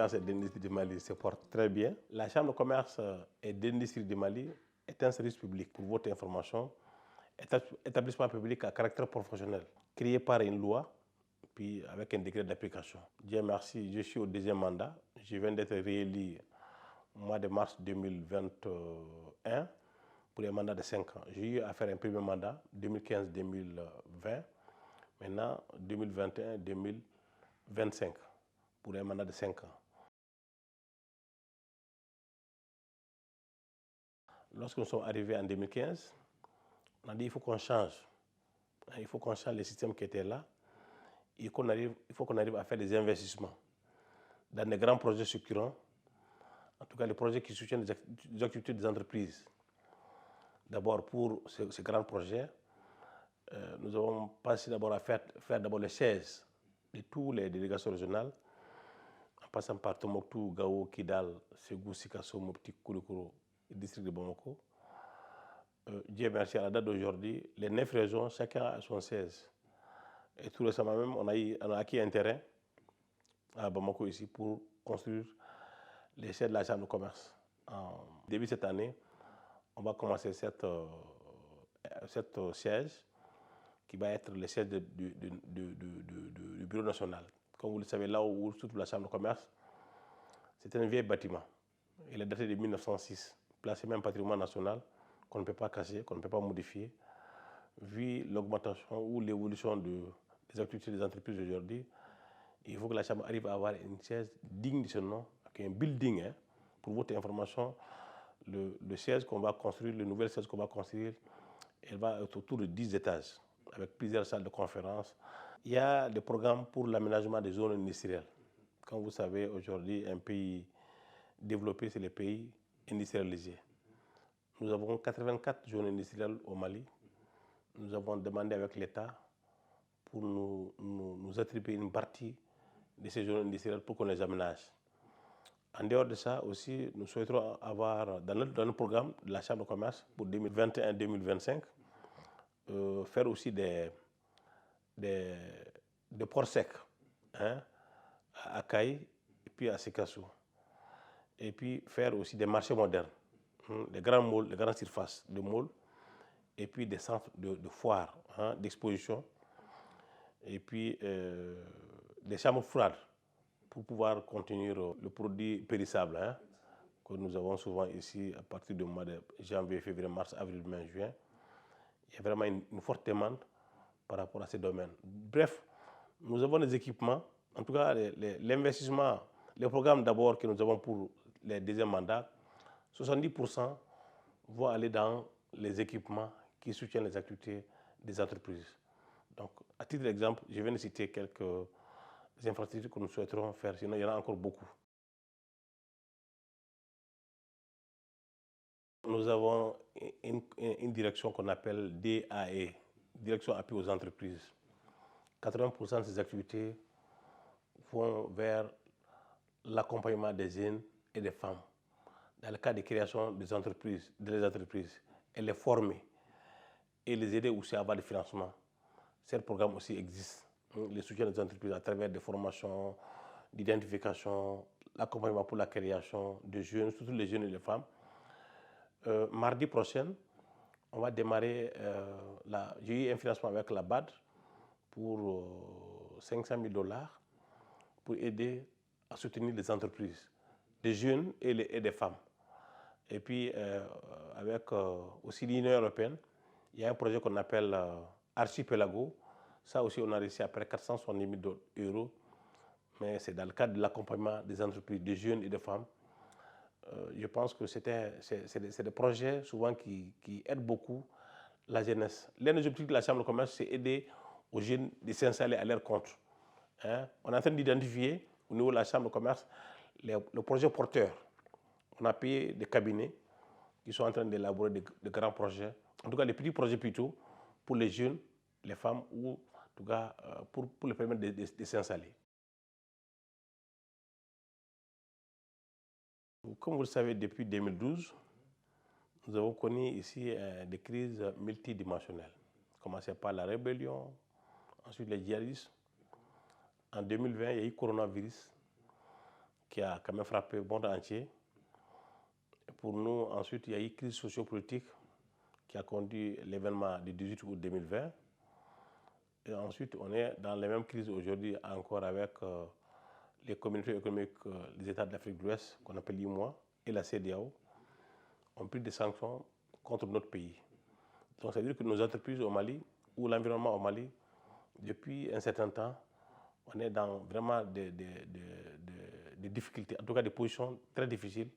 commerce et d'industrie du Mali se porte très bien. La Chambre de commerce et d'industrie du Mali est un service public, pour votre information, établissement public à caractère professionnel, créé par une loi, puis avec un décret d'application. Dieu merci, je suis au deuxième mandat. Je viens d'être réélu au mois de mars 2021 pour un mandat de 5 ans. J'ai eu à faire un premier mandat, 2015-2020, maintenant 2021-2025, pour un mandat de 5 ans. Lorsque nous sommes arrivés en 2015, on a dit qu'il faut qu'on change. Il faut qu'on change les systèmes qui étaient là. Il faut qu'on arrive à faire des investissements dans des grands projets structurants, en tout cas les projets qui soutiennent les activités des entreprises. D'abord pour ces grands projets, nous avons passé d'abord à faire d'abord les sièges de toutes les délégations régionales, en passant par Tombouctou, Gao, Kidal, Ségou, Sikasso, Mopti, Koulikoro et le district de Bamako. Dieu merci, à la date d'aujourd'hui, les 9 régions, chacun a son siège. Et tout récemment même, on a acquis un terrain à Bamako ici pour construire les sièges de la Chambre de commerce. En début de cette année, on va commencer cette siège qui va être le siège du bureau national. Comme vous le savez, là où se trouve la Chambre de commerce, c'est un vieil bâtiment. Il est daté de 1906, placé même patrimoine national, qu'on ne peut pas casser, qu'on ne peut pas modifier. Vu l'augmentation ou l'évolution des activités des entreprises aujourd'hui, il faut que la Chambre arrive à avoir une siège digne de ce nom, avec un building. Hein. Pour votre information, le siège qu'on va construire, le nouvel siège qu'on va construire, elle va être autour de 10 étages, avec plusieurs salles de conférence. Il y a des programmes pour l'aménagement des zones industrielles. Comme vous savez, aujourd'hui, un pays développé, c'est les pays industrialisés. Nous avons 84 zones industrielles au Mali. Nous avons demandé avec l'État pour nous attribuer une partie de ces zones industrielles pour qu'on les aménage. En dehors de ça aussi, nous souhaiterons avoir dans le programme de la Chambre de commerce pour 2021-2025, faire aussi des ports secs, hein, à Kaï et puis à Sikasso. Et puis faire aussi des marchés modernes, des grands malls, des grandes surfaces de malls, et puis des centres de foires, hein, d'exposition, et puis des chambres froides pour pouvoir contenir le produit périssable, hein, que nous avons souvent ici à partir du mois de janvier, février, mars, avril, mai, juin. Il y a vraiment une forte demande par rapport à ces domaines. Bref, nous avons des équipements, en tout cas l'investissement, les programmes d'abord que nous avons pour les deuxièmes mandats, 70% vont aller dans les équipements qui soutiennent les activités des entreprises. Donc, à titre d'exemple, je viens de citer quelques infrastructures que nous souhaiterons faire, sinon il y en a encore beaucoup. Nous avons une direction qu'on appelle DAE, Direction Appui aux entreprises. 80% de ces activités vont vers l'accompagnement des jeunes et des femmes dans le cas de création des entreprises, et les former et les aider aussi à avoir des financements. Ces programmes aussi existent. Le soutien des entreprises à travers des formations d'identification, l'accompagnement pour la création de jeunes, surtout les jeunes et les femmes. Mardi prochain, on va démarrer, j'ai eu un financement avec la BAD pour 500 000 $ pour aider à soutenir les entreprises, des jeunes et des femmes. Et puis, avec aussi l'Union européenne, il y a un projet qu'on appelle Archipelago. Ça aussi, on a réussi à près 470 000 €, mais c'est dans le cadre de l'accompagnement des entreprises, des jeunes et des femmes. Je pense que c'est des projets souvent qui aident beaucoup la jeunesse. L'un des objectifs de la Chambre de commerce, c'est aider aux jeunes de s'installer à leur compte. Hein? On est en train d'identifier au niveau de la Chambre de commerce les projets porteurs. On a payé des cabinets qui sont en train d'élaborer de grands projets, en tout cas des petits projets plutôt, pour les jeunes, les femmes, ou en tout cas pour les permettre de s'installer. Comme vous le savez, depuis 2012, nous avons connu ici des crises multidimensionnelles. Commencé par la rébellion, ensuite les djihadistes. En 2020, il y a eu le coronavirus qui a quand même frappé le monde entier. Et pour nous, ensuite, il y a eu une crise sociopolitique qui a conduit l'événement du 18 août 2020. Et ensuite, on est dans les mêmes crises aujourd'hui encore avec les communautés économiques des États de l'Afrique de l'Ouest, qu'on appelle l'IMOA, et la CEDEAO, ont pris des sanctions contre notre pays. Donc, ça veut dire que nos entreprises au Mali, ou l'environnement au Mali, depuis un certain temps, on est dans vraiment des difficultés, en tout cas des positions très difficiles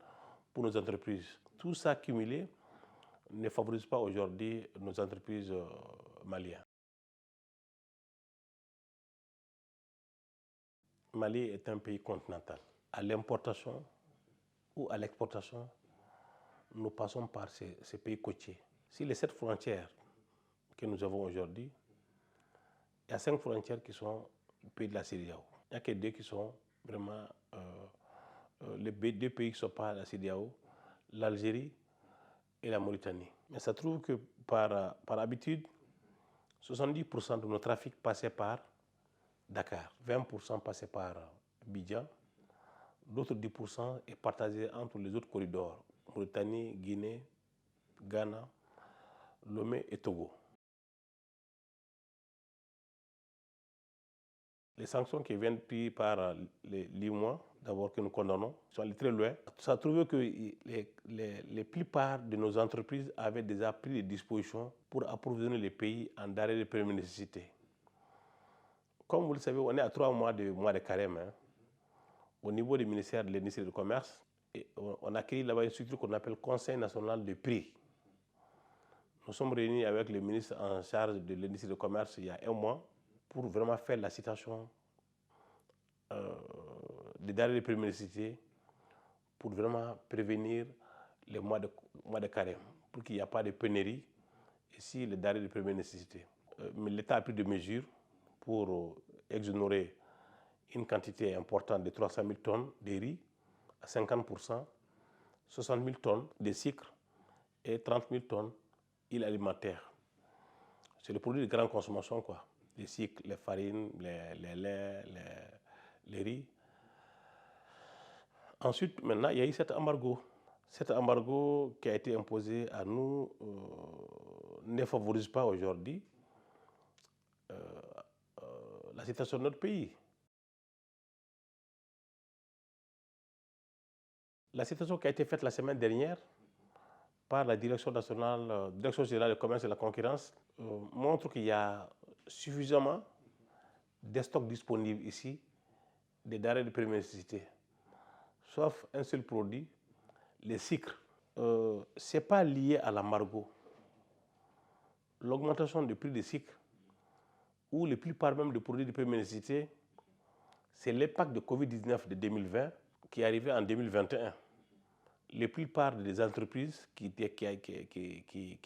pour nos entreprises. Tout ça cumulé ne favorise pas aujourd'hui nos entreprises maliennes. Mali est un pays continental. À l'importation ou à l'exportation, nous passons par ces pays côtiers. Si les 7 frontières que nous avons aujourd'hui, il y a 5 frontières qui sont au pays de la CEDEAO. Il n'y a que 2 qui sont vraiment les 2 pays qui ne sont pas à la CEDEAO, l'Algérie et la Mauritanie. Mais ça trouve que par habitude, 70% de nos trafics passaient par Dakar, 20% passaient par Abidjan, l'autre 10% est partagé entre les autres corridors, Mauritanie, Guinée, Ghana, Lomé et Togo. Les sanctions qui viennent prises par l'IMOA, d'abord que nous condamnons, sont allées très loin. Ça a trouvé que les plupart de nos entreprises avaient déjà pris des dispositions pour approvisionner les pays en denrées de première nécessité. Comme vous le savez, on est à 3 mois de carême. Au niveau du ministère de l'Industrie et du Commerce, et on a créé là-bas une structure qu'on appelle Conseil national de prix. Nous sommes réunis avec le ministre en charge de l'Industrie et du Commerce il y a 1 mois pour vraiment faire la citation des denrées de première nécessité pour vraiment prévenir les mois de carême, pour qu'il n'y ait pas de pénurie ici les denrées de première nécessité. Mais l'État a pris des mesures pour exonérer une quantité importante de 300 000 tonnes de riz à 50%, 60 000 tonnes de sucre et 30 000 tonnes d'huile alimentaire. C'est le produit de grande consommation, quoi. Les sucres, les farines, les laits, les riz. Ensuite, maintenant, il y a eu cet embargo. Cet embargo qui a été imposé à nous ne favorise pas aujourd'hui la situation de notre pays. La citation qui a été faite la semaine dernière par la Direction générale du commerce et de la concurrence montre qu'il y a suffisamment de stocks disponibles ici, des denrées de première nécessité, sauf un seul produit, les sucres. Ce n'est pas lié à l'embargo. L'augmentation du prix des sucres, ou la plupart même des produits de première nécessité, c'est l'impact de Covid-19 de 2020 qui est arrivé en 2021. La plupart des entreprises qui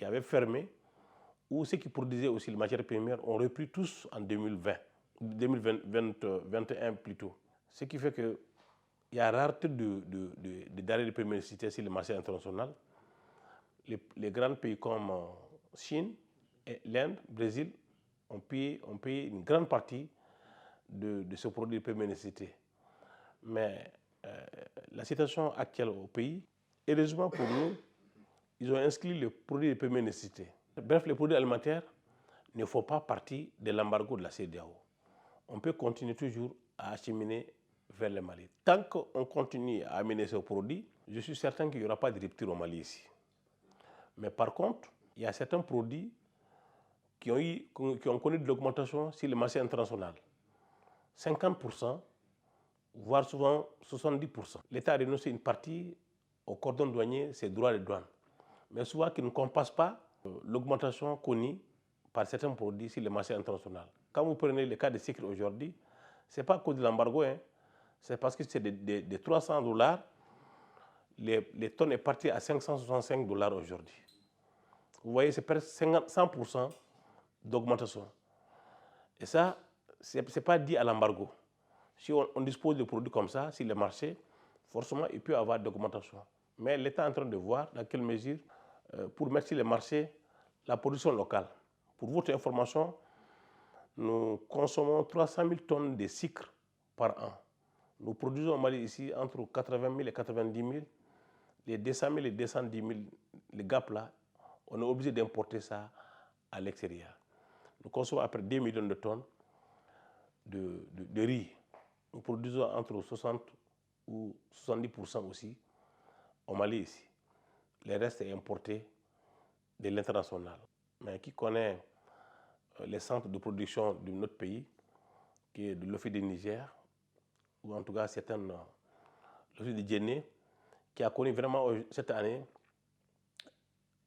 avaient fermé ou ceux qui produisaient aussi les matières premières ont repris tous en 2021 plutôt. Ce qui fait qu'il y a rareté de denrées de première nécessité sur le marché international. Les grands pays comme Chine, l'Inde, le Brésil ont payé une grande partie de ce produit de première nécessité. Mais la situation actuelle au pays, heureusement pour nous, ils ont inscrit les produits de première nécessité. Bref, les produits alimentaires ne font pas partie de l'embargo de la CEDEAO. On peut continuer toujours à acheminer vers le Mali. Tant qu'on continue à amener ces produits, je suis certain qu'il n'y aura pas de rupture au Mali ici. Mais par contre, il y a certains produits qui ont connu de l'augmentation sur le marché international. 50%, voire souvent 70%. L'État a renoncé une partie au cordon douanier, ses droits de douane. Mais souvent qui ne compense pas l'augmentation connue par certains produits sur le marché international. Quand vous prenez le cas de sucre aujourd'hui, ce n'est pas à cause de l'embargo, c'est parce que c'est de $300, les tonnes est parti à $565 aujourd'hui. Vous voyez, c'est presque 100% d'augmentation. Et ça, ce n'est pas dit à l'embargo. Si on dispose de produits comme ça, sur le marché, forcément, il peut y avoir d'augmentation. Mais l'État est en train de voir dans quelle mesure, pour mettre sur le marché la production locale. Pour votre information, nous consommons 300 000 tonnes de sucre par an. Nous produisons au Mali ici entre 80 000 et 90 000. Les 200 000 et 210 000, les gaps là, on est obligé d'importer ça à l'extérieur. Nous consommons à peu près 2 millions de tonnes de riz. Nous produisons entre 60 ou 70% aussi au Mali ici. Le reste est importé de l'international. Mais qui connaît les centres de production de notre pays, qui est de l'Office du Niger, ou en tout cas certaines, l'Office de Djenné, qui a connu vraiment cette année,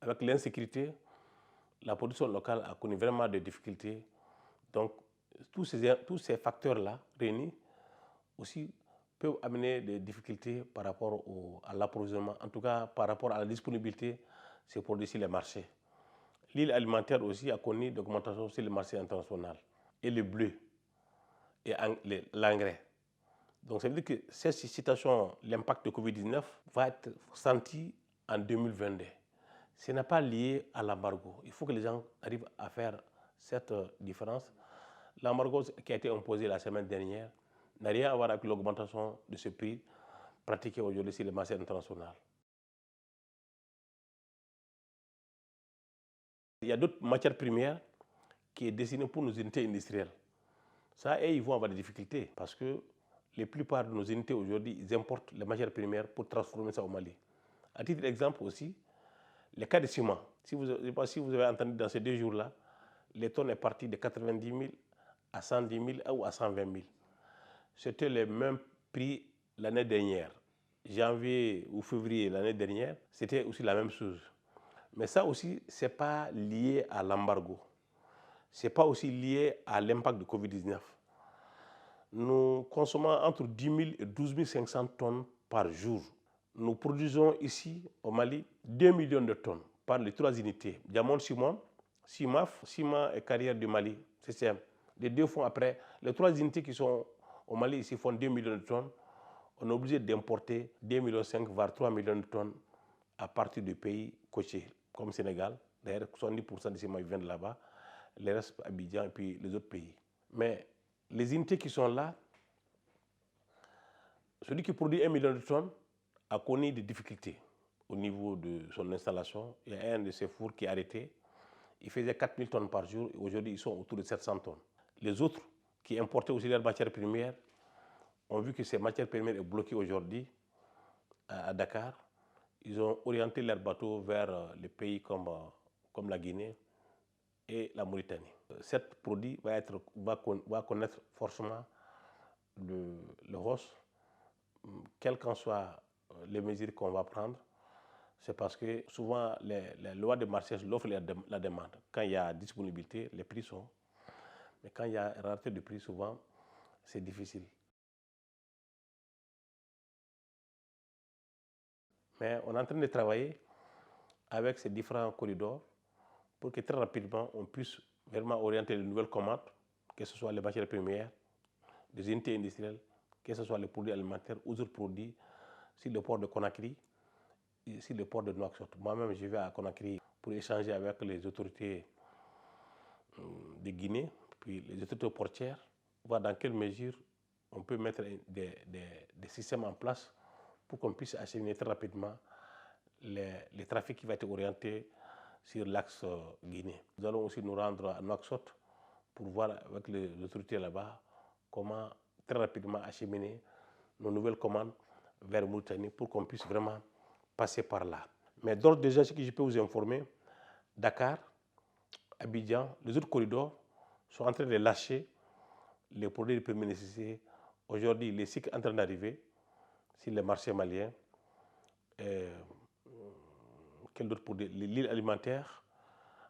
avec l'insécurité, la production locale a connu vraiment des difficultés. Donc, tous ces facteurs-là réunis aussi peuvent amener des difficultés par rapport à l'approvisionnement, en tout cas par rapport à la disponibilité de ces produits sur les marchés. L'île alimentaire aussi a connu d'augmentation sur le marché international. Et le bleu, et l'engrais. Donc ça veut dire que cette situation, l'impact de Covid-19 va être senti en 2022. Ce n'est pas lié à l'embargo. Il faut que les gens arrivent à faire cette différence. L'embargo qui a été imposé la semaine dernière n'a rien à voir avec l'augmentation de ce prix pratiqué aujourd'hui sur le marché international. Il y a d'autres matières premières qui sont destinées pour nos unités industrielles. Ça, ils vont avoir des difficultés parce que la plupart de nos unités aujourd'hui, ils importent les matières premières pour transformer ça au Mali. À titre d'exemple aussi, les cas de ciment. Je ne sais pas si vous avez entendu dans ces 2 jours-là, les tonnes est parti de 90 000 à 110 000 ou à 120 000. C'était le même prix l'année dernière. Janvier ou février l'année dernière, c'était aussi la même chose. Mais ça aussi, ce n'est pas lié à l'embargo. Ce n'est pas aussi lié à l'impact de Covid-19. Nous consommons entre 10 000 et 12 500 tonnes par jour. Nous produisons ici, au Mali, 2 millions de tonnes par les 3 unités. Diamond Ciment, CIMAF, Ciment et Carrière du Mali, CCM. Les 2 font après. Les 3 unités qui sont au Mali ici font 2 millions de tonnes. On est obligé d'importer 2,5 millions, voire 3 millions de tonnes à partir du pays côtiers, comme Sénégal. D'ailleurs, 70% des ciments viennent de là-bas. Les restes, Abidjan et puis les autres pays. Mais les unités qui sont là, celui qui produit 1 million de tonnes a connu des difficultés au niveau de son installation. Il y a un de ces fours qui est arrêté. Il faisait 4 000 tonnes par jour et aujourd'hui ils sont autour de 700 tonnes. Les autres qui importaient aussi leurs matières premières ont vu que ces matières premières sont bloquées aujourd'hui à Dakar. Ils ont orienté leurs bateaux vers les pays comme la Guinée et la Mauritanie. Cet produit va connaître forcément le hausse, quelles qu'en soient les mesures qu'on va prendre. C'est parce que souvent les lois de marché l'offre et la demande. Quand il y a disponibilité, les prix sont. Mais quand il y a rareté de prix, souvent, c'est difficile. Mais on est en train de travailler avec ces différents corridors pour que très rapidement, on puisse vraiment orienter les nouvelles commandes, que ce soit les matières premières, des unités industrielles, que ce soit les produits alimentaires ou d'autres produits, sur le port de Conakry, sur le port de Nouakchott. Moi-même, je vais à Conakry pour échanger avec les autorités de Guinée, puis les autorités portières, voir dans quelle mesure on peut mettre des systèmes en place pour qu'on puisse acheminer très rapidement les trafics qui vont être orientés sur l'axe Guinée. Nous allons aussi nous rendre à Nouakchott pour voir avec les autorités là-bas comment très rapidement acheminer nos nouvelles commandes vers Mauritanie pour qu'on puisse vraiment passer par là. Mais d'ores déjà, ce que je peux vous informer, Dakar, Abidjan, les autres corridors sont en train de lâcher les produits de première nécessité. Aujourd'hui, les cycles sont en train d'arriver sur les marchés maliens. Quel d'autre produit? L'île alimentaire.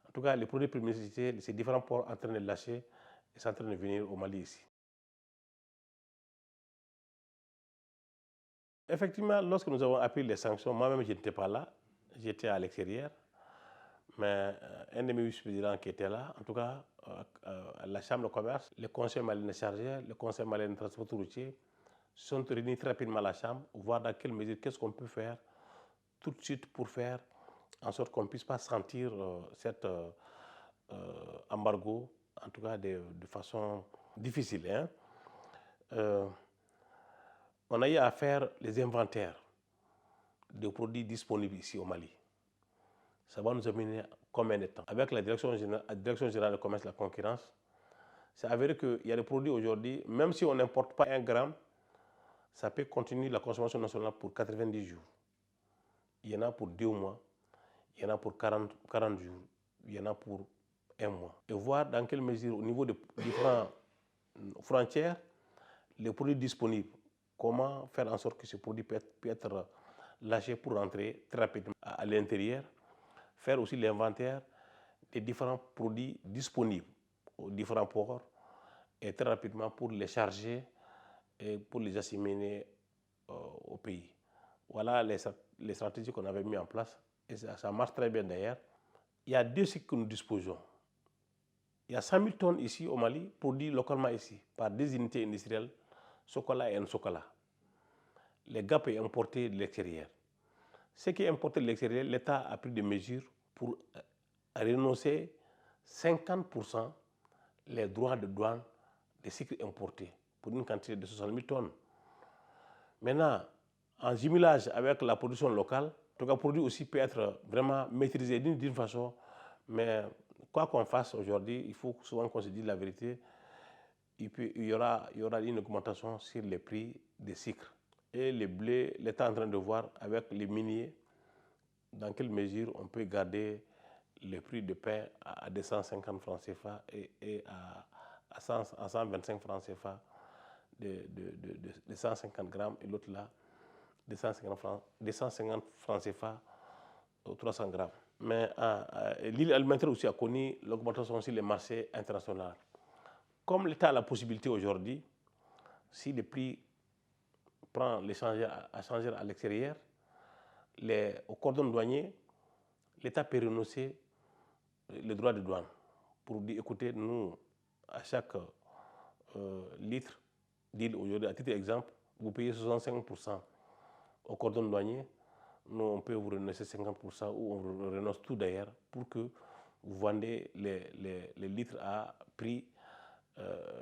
En tout cas, les produits de première nécessité, ces différents ports sont en train de lâcher et sont en train de venir au Mali ici. Effectivement, lorsque nous avons appris les sanctions, moi-même, je n'étais pas là, j'étais à l'extérieur. Mais un de mes vice-présidents qui était là, en tout cas, à la Chambre de commerce, le conseil malien de chargé, le conseil malien de transport routier, sont réunis très rapidement à la Chambre, voir dans quelle mesure, qu'est-ce qu'on peut faire tout de suite pour faire en sorte qu'on ne puisse pas sentir cet embargo, en tout cas de façon difficile. Hein. on a eu à faire les inventaires de produits disponibles ici au Mali. Ça va nous amener combien de temps? Avec la Direction générale du commerce et de la concurrence, c'est avéré qu'il y a des produits aujourd'hui, même si on n'importe pas 1 gramme, ça peut continuer la consommation nationale pour 90 jours. Il y en a pour 2 mois, il y en a pour 40 jours, il y en a pour 1 mois. Et voir dans quelle mesure, au niveau des différentes frontières, les produits disponibles, comment faire en sorte que ce produit peut être lâché pour rentrer très rapidement à l'intérieur, faire aussi l'inventaire des différents produits disponibles aux différents ports et très rapidement pour les charger et pour les acheminer au pays. Voilà les stratégies qu'on avait mis en place et ça marche très bien d'ailleurs. Il y a 2 cycles que nous disposons. Il y a 100 000 tonnes ici au Mali, produits localement ici, par des unités industrielles, Sokola et Nsokola. Les GAP est importé de l'extérieur. Ce qui est importé de l'extérieur, l'État a pris des mesures pour renoncer 50% les droits de douane des cycles importés pour une quantité de 60 000 tonnes. Maintenant, en jumelage avec la production locale, le produit aussi peut être vraiment maîtrisé d'une façon, mais quoi qu'on fasse aujourd'hui, il faut souvent qu'on se dise la vérité, il y aura une augmentation sur les prix des sucres. Et les blés, l'État est en train de voir avec les miniers dans quelle mesure on peut garder le prix de pain à 250 francs CFA et à 125 francs CFA de 150 grammes et l'autre là, 250 francs CFA aux 300 grammes. Mais l'île alimentaire aussi a connu l'augmentation sur les marchés internationaux. Comme l'État a la possibilité aujourd'hui, si le prix prend à changer à l'extérieur, au cordon douanier, l'État peut renoncer les droits de douane pour dire écoutez, nous, à chaque litre d'huile aujourd'hui, à titre d'exemple, vous payez 65% au cordon douanier, nous on peut vous renoncer 50% ou on renonce tout d'ailleurs pour que vous vendez les litres à prix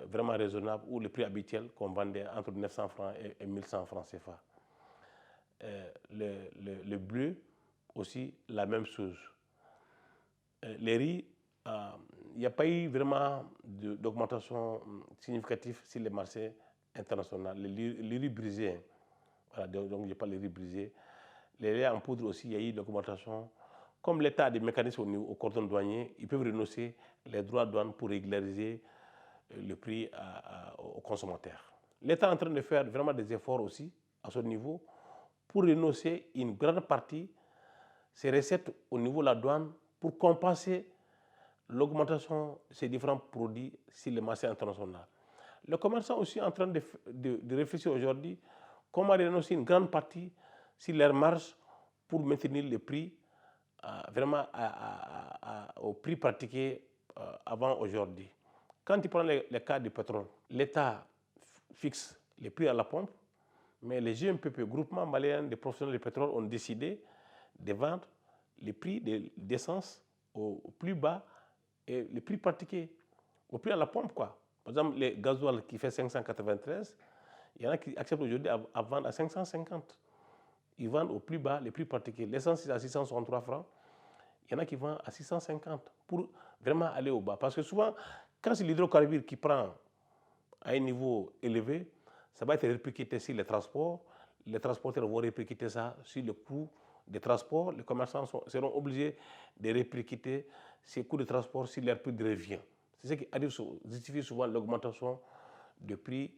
vraiment raisonnable ou le prix habituel qu'on vendait entre 900 francs et 1100 francs CFA. Le bleu aussi la même chose. Les riz, il n'y a pas eu vraiment d'augmentation significative sur les marchés internationaux. Les riz brisés, voilà, donc je parle des riz brisés. Les riz en poudre aussi, il y a eu l'augmentation. Comme l'État a des mécanismes au cordon douanier, ils peuvent renoncer les droits de douane pour régulariser le prix aux consommateurs. L'État est en train de faire vraiment des efforts aussi à ce niveau pour renoncer une grande partie ces recettes au niveau de la douane pour compenser l'augmentation de ces différents produits sur le marché international. Le commerçant aussi est en train de réfléchir aujourd'hui comment renoncer une grande partie sur leurs marges pour maintenir le prix vraiment au prix pratiqué avant aujourd'hui. Quand tu prends le cas du pétrole, l'État fixe les prix à la pompe, mais les GMPP, Groupement malien des professionnels du pétrole, ont décidé de vendre les prix d'essence au plus bas et les prix pratiqués au prix à la pompe, quoi. Par exemple, les gasoil qui fait 593, il y en a qui acceptent aujourd'hui à vendre à 550. Ils vendent au plus bas les prix pratiqués. L'essence est à 663 francs. Il y en a qui vendent à 650 pour vraiment aller au bas. Parce que souvent, quand c'est l'hydrocarbure qui prend à un niveau élevé, ça va être répercuté sur les transports. Les transporteurs vont répercuter ça sur le coût des transports. Les commerçants seront obligés de répercuter ces coûts de transport sur leur prix de revient. C'est ce qui justifie souvent l'augmentation des prix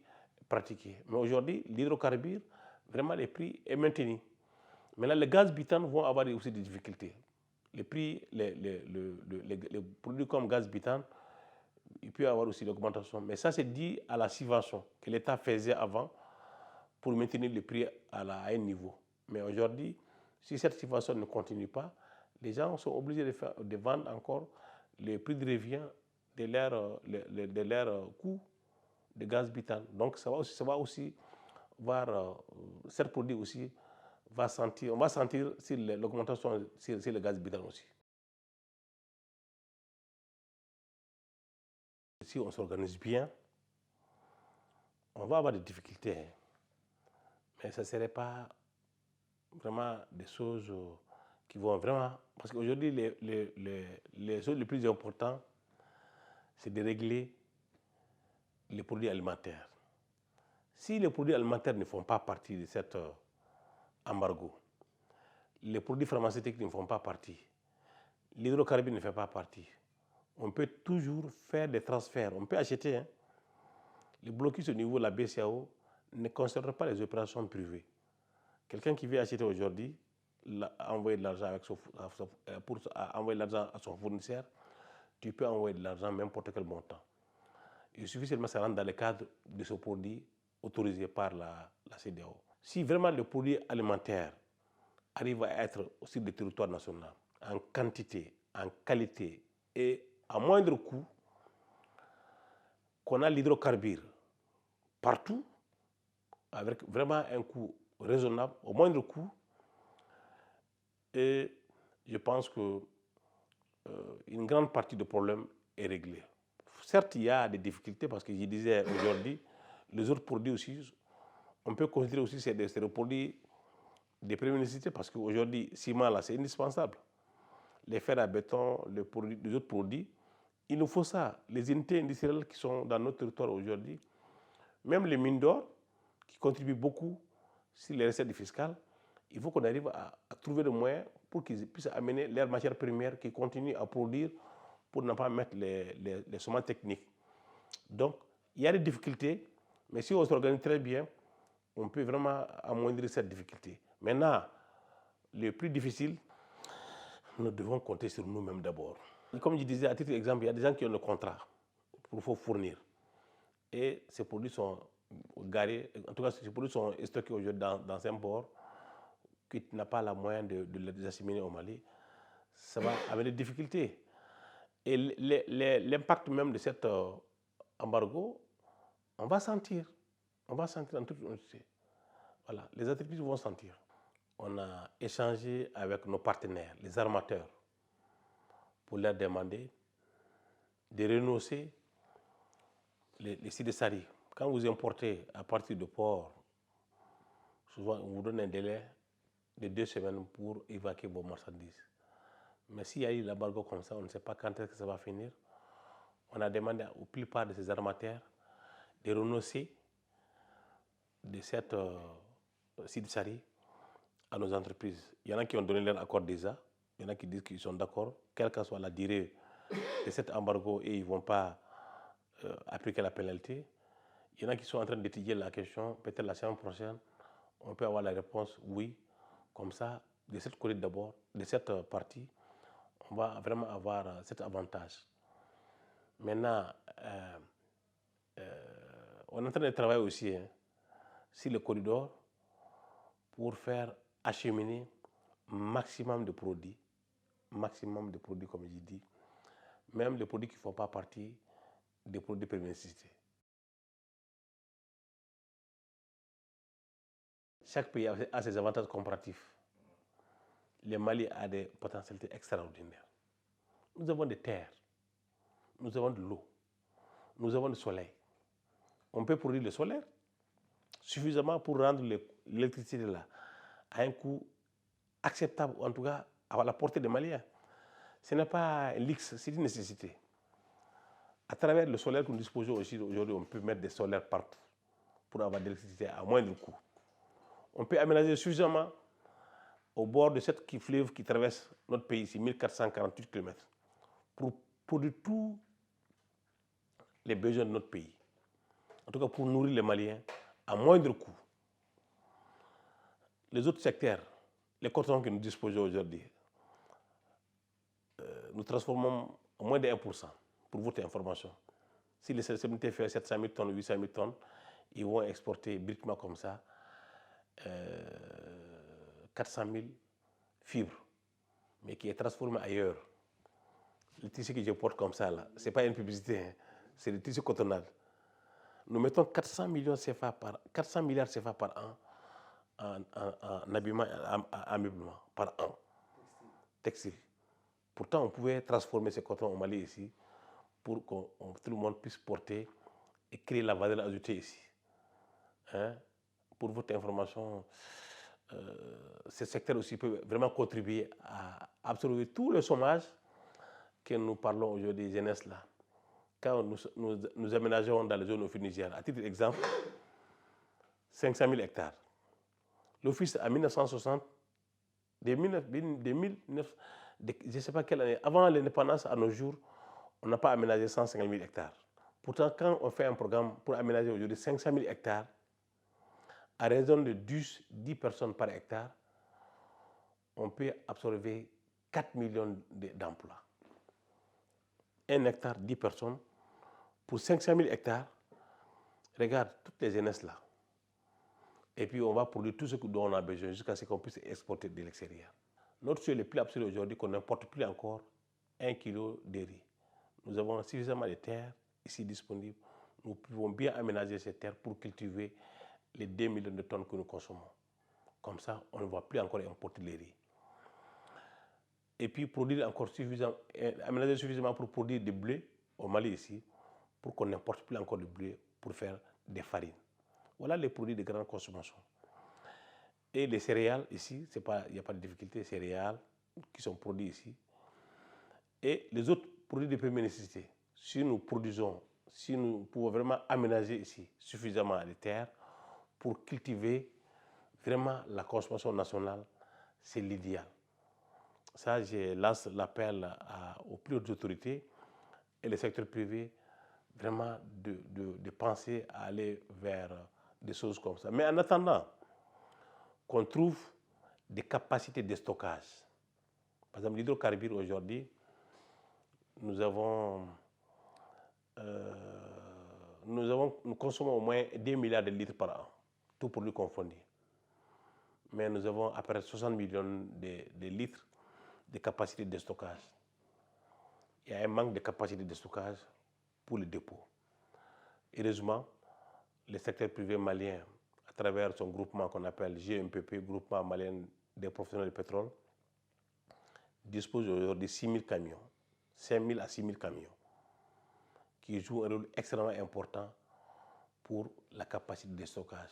pratiqués. Mais aujourd'hui, l'hydrocarbure, vraiment, les prix est maintenu. Maintenant, les gaz butane vont avoir aussi des difficultés. Les prix, les produits comme gaz butane, il peut y avoir aussi l'augmentation. Mais ça, c'est dû à la subvention que l'État faisait avant pour maintenir le prix à un niveau. Mais aujourd'hui, si cette subvention ne continue pas, les gens sont obligés de vendre encore les prix de revient de leur coût de gaz butane. Donc, ça va aussi voir, certains produits aussi, on va sentir l'augmentation sur le gaz butane aussi. Si on s'organise bien, on va avoir des difficultés. Mais ce ne serait pas vraiment des choses qui vont vraiment... Parce qu'aujourd'hui, les choses les plus importantes, c'est de régler les produits alimentaires. Si les produits alimentaires ne font pas partie de cet embargo, les produits pharmaceutiques ne font pas partie, l'hydrocarbure ne fait pas partie, on peut toujours faire des transferts, on peut acheter. Hein. Le blocus au niveau de la BCAO ne concerne pas les opérations privées. Quelqu'un qui veut acheter aujourd'hui, envoyer de l'argent pour envoyer de l'argent à son fournisseur, tu peux envoyer de l'argent n'importe quel montant. Il suffit seulement de se rendre dans le cadre de ce produit autorisé par la CEDEAO. Si vraiment le produit alimentaire arrive à être sur le territoire national, en quantité, en qualité et à moindre coût, qu'on a l'hydrocarbure partout, avec vraiment un coût raisonnable, au moindre coût, et je pense que une grande partie du problème est réglée. Certes, il y a des difficultés parce que je disais aujourd'hui, les autres produits aussi, on peut considérer aussi que c'est des produits de première nécessité parce qu'aujourd'hui, ciment, là, c'est indispensable. Les fers à béton, les autres produits, il nous faut ça. Les unités industrielles qui sont dans notre territoire aujourd'hui, même les mines d'or, qui contribuent beaucoup sur les recettes fiscales, il faut qu'on arrive à trouver des moyens pour qu'ils puissent amener leurs matières premières qui continuent à produire pour ne pas mettre les semences techniques. Donc, il y a des difficultés, mais si on s'organise très bien, on peut vraiment amoindrir cette difficulté. Maintenant, le plus difficile, nous devons compter sur nous-mêmes d'abord. Comme je disais, à titre d'exemple, il y a des gens qui ont le contrat pour fournir. Et ces produits sont garés, en tout cas, ces produits sont stockés aujourd'hui dans un port qui n'a pas la moyen de les acheminer au Mali. Ça va amener des difficultés. Et l'impact même de cet embargo, on va sentir. On va sentir en toute honnêteté. Voilà, les entreprises vont sentir. On a échangé avec nos partenaires, les armateurs, pour leur demander de renoncer les sidesari. Quand vous importez à partir de port, souvent on vous donne un délai de 2 semaines pour évacuer vos marchandises. Mais s'il y a eu l'embargo comme ça, on ne sait pas quand est-ce que ça va finir. On a demandé aux plupart de ces armateurs de renoncer de cette sidesari à nos entreprises. Il y en a qui ont donné leur accord déjà. Il y en a qui disent qu'ils sont d'accord, quelle que soit la durée de cet embargo, et ils ne vont pas appliquer la pénalité. Il y en a qui sont en train d'étudier la question. Peut-être la semaine prochaine, on peut avoir la réponse oui. Comme ça, de cette côté d'abord, de cette partie, on va vraiment avoir cet avantage. Maintenant, on est en train de travailler aussi sur le corridor pour faire acheminer maximum de produits comme je dis, même les produits qui ne font pas partie des produits de première nécessité. Chaque pays a ses avantages comparatifs. Le Mali a des potentialités extraordinaires. Nous avons des terres, nous avons de l'eau, nous avons du soleil. On peut produire le solaire suffisamment pour rendre l'électricité là à un coût acceptable, ou en tout cas à la portée des Maliens. Ce n'est pas un luxe, c'est une nécessité. À travers le solaire que nous disposons aujourd'hui, on peut mettre des solaires partout pour avoir de l'électricité à moindre coût. On peut aménager suffisamment au bord de cette fleuve qui traverse notre pays ici, 1448 km, pour produire tous les besoins de notre pays. En tout cas, pour nourrir les Maliens à moindre coût. Les autres secteurs, les cotons que nous disposons aujourd'hui, nous transformons à moins de 1%, pour votre information. Si les CMT fait 700 000 tonnes, 800 000 tonnes, ils vont exporter briquement comme ça 400 000 fibres, mais qui est transformé ailleurs. Le tissu que je porte comme ça, ce n'est pas une publicité, hein, c'est le tissu cotonnade. Nous mettons 400 milliards CFA par an en habillement, en ameublement, par an. Textile. Pourtant, on pouvait transformer ce coton au Mali ici pour que tout le monde puisse porter et créer la valeur ajoutée ici. Hein? pour votre information, ce secteur aussi peut vraiment contribuer à absorber tout le chômage que nous parlons aujourd'hui des jeunesses là. Quand nous aménageons dans les zones officielles, à titre d'exemple, 500 000 hectares. L'Office, en 1960, je ne sais pas quelle année, avant l'indépendance, à nos jours, on n'a pas aménagé 150 000 hectares. Pourtant, quand on fait un programme pour aménager aujourd'hui 500 000 hectares, à raison de 10 personnes par hectare, on peut absorber 4 millions d'emplois. 1 hectare, 10 personnes. Pour 500 000 hectares, regarde toutes les jeunesses là. Et puis on va produire tout ce dont on a besoin jusqu'à ce qu'on puisse exporter de l'extérieur. Notre souhait le plus absolu aujourd'hui, qu'on n'importe plus encore 1 kilo de riz. Nous avons suffisamment de terres ici disponibles. Nous pouvons bien aménager ces terres pour cultiver les 2 millions de tonnes que nous consommons. Comme ça, on ne va plus encore importer les riz. Et puis produire encore suffisamment, aménager suffisamment pour produire du blé au Mali ici, pour qu'on n'importe plus encore du blé pour faire des farines. Voilà les produits de grande consommation. Et les céréales ici, il n'y a pas de difficulté, céréales qui sont produits ici. Et les autres produits de première nécessité, si nous produisons, si nous pouvons vraiment aménager ici suffisamment les terres pour cultiver vraiment la consommation nationale, c'est l'idéal. Ça, je lance l'appel aux plus hautes autorités et le secteur privé vraiment de penser à aller vers des choses comme ça. Mais en attendant qu'on trouve des capacités de stockage, par exemple l'hydrocarbure aujourd'hui, nous consommons au moins 2 milliards de litres par an, tout produit confondu. Mais nous avons à peu près 60 millions de litres de capacité de stockage. Il y a un manque de capacité de stockage pour les dépôts. Heureusement, le secteur privé malien, à travers son groupement qu'on appelle GMPP, Groupement malien des professionnels du pétrole, dispose aujourd'hui de 6 000 camions, 5 000 à 6 000 camions, qui jouent un rôle extrêmement important pour la capacité de stockage.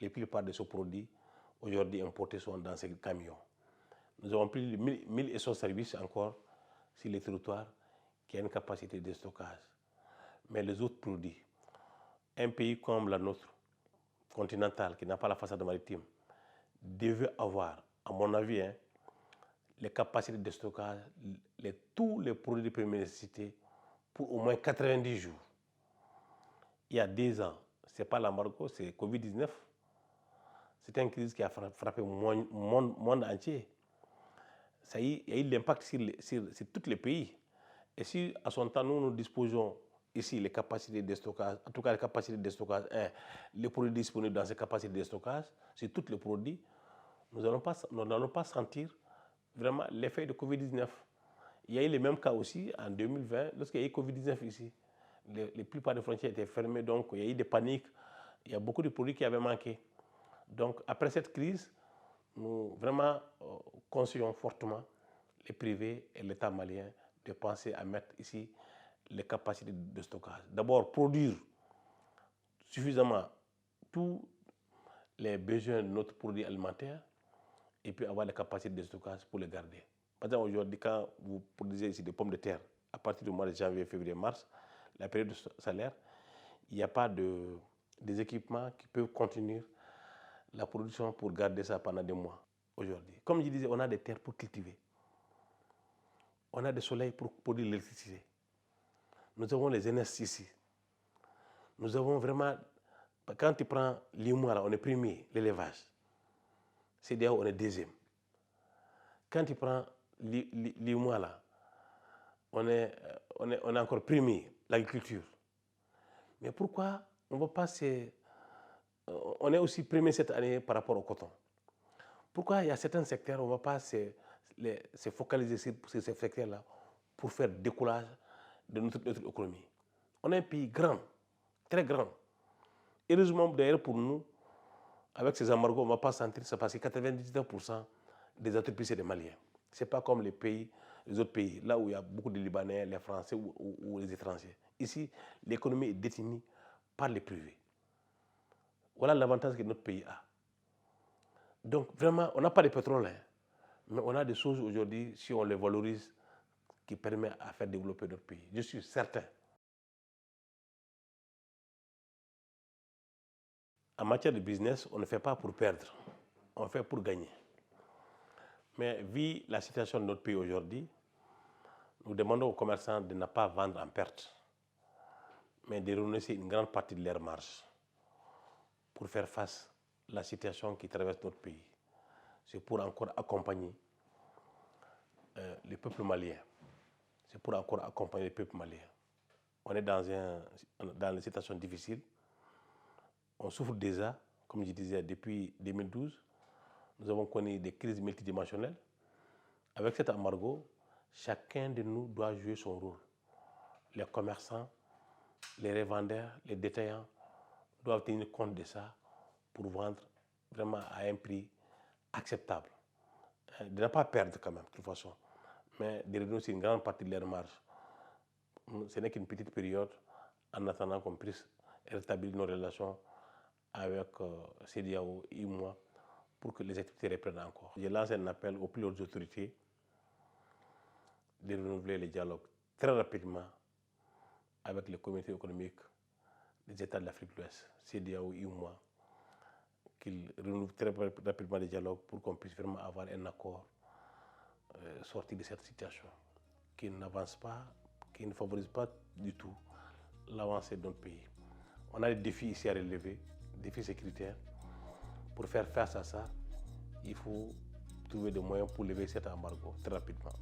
La plupart de ces produits aujourd'hui importés sont dans ces camions. Nous avons plus de 1100 services encore sur les territoires qui ont une capacité de stockage. Mais les autres produits, un pays comme la nôtre, continental, qui n'a pas la façade maritime, devait avoir, à mon avis, les capacités de stockage, tous les produits de première nécessité pour au moins 90 jours. Il y a 2 ans, ce n'est pas l'embargo, c'est Covid-19. C'est une crise qui a frappé le monde entier. Il y a eu l'impact sur tous les pays. Et si à son temps, nous disposons ici les capacités de stockage, en tout cas les capacités de stockage, les produits disponibles dans ces capacités de stockage, sur tous les produits, nous n'allons pas sentir vraiment l'effet de Covid-19. Il y a eu les mêmes cas aussi en 2020, lorsqu'il y a eu Covid-19 ici. Les plupart des frontières étaient fermées, donc il y a eu des paniques. Il y a beaucoup de produits qui avaient manqué. Donc après cette crise, nous vraiment conseillons fortement les privés et l'État malien de penser à mettre ici les capacités de stockage. D'abord, produire suffisamment tous les besoins de notre produit alimentaire et puis avoir les capacités de stockage pour les garder. Par exemple, aujourd'hui, quand vous produisez ici des pommes de terre, à partir du mois de janvier, février, mars, la période de salaire, il n'y a pas des équipements qui peuvent continuer la production pour garder ça pendant des mois aujourd'hui. Comme je disais, on a des terres pour cultiver. On a des soleils pour produire l'électricité. Nous avons les énergies ici. Nous avons vraiment, quand tu prends l'IMOA, là, on est premier, l'élevage. CEDEAO, on est deuxième. Quand tu prends l'IMOA, là, on est encore premier, l'agriculture. Mais pourquoi on va pas on est aussi premier cette année par rapport au coton? Pourquoi il y a certains secteurs, on ne va pas se focaliser sur ces secteurs-là pour faire décollage de notre économie? On est un pays grand, très grand. Heureusement d'ailleurs pour nous, avec ces embargos, on ne va pas sentir ça parce que 99% des entreprises, c'est des Maliens. Ce n'est pas comme les autres pays, là où il y a beaucoup de Libanais, les Français ou les étrangers. Ici, l'économie est détenue par les privés. Voilà l'avantage que notre pays a. Donc vraiment, on n'a pas de pétrole, hein, mais on a des choses aujourd'hui, si on les valorise, qui permettent à faire développer notre pays. Je suis certain. En matière de business, on ne fait pas pour perdre, on fait pour gagner. Mais vu la situation de notre pays aujourd'hui, nous demandons aux commerçants de ne pas vendre en perte, mais de renoncer une grande partie de leur marge pour faire face à la situation qui traverse notre pays. C'est pour encore accompagner le peuple malien. C'est pour encore accompagner le peuple malien. On est dans une situation difficile. On souffre déjà, comme je disais, depuis 2012. Nous avons connu des crises multidimensionnelles. Avec cet embargo, chacun de nous doit jouer son rôle. Les commerçants, les revendeurs, les détaillants doivent tenir compte de ça pour vendre vraiment à un prix acceptable. De ne pas perdre quand même, de toute façon, mais de renoncer une grande partie de leur marge. Ce n'est qu'une petite période en attendant qu'on puisse rétablir nos relations avec CEDEAO et moi pour que les activités reprennent encore. Je lance un appel aux plus hautes autorités de renouveler le dialogue très rapidement avec les communautés économiques des États de l'Afrique de l'Ouest, CEDEAO et moi, qu'ils renouvellent très rapidement le dialogue pour qu'on puisse vraiment avoir un accord sorti de cette situation qui n'avance pas, qui ne favorise pas du tout l'avancée de notre pays. On a des défis ici à relever, défis sécuritaires. Pour faire face à ça, il faut trouver des moyens pour lever cet embargo très rapidement.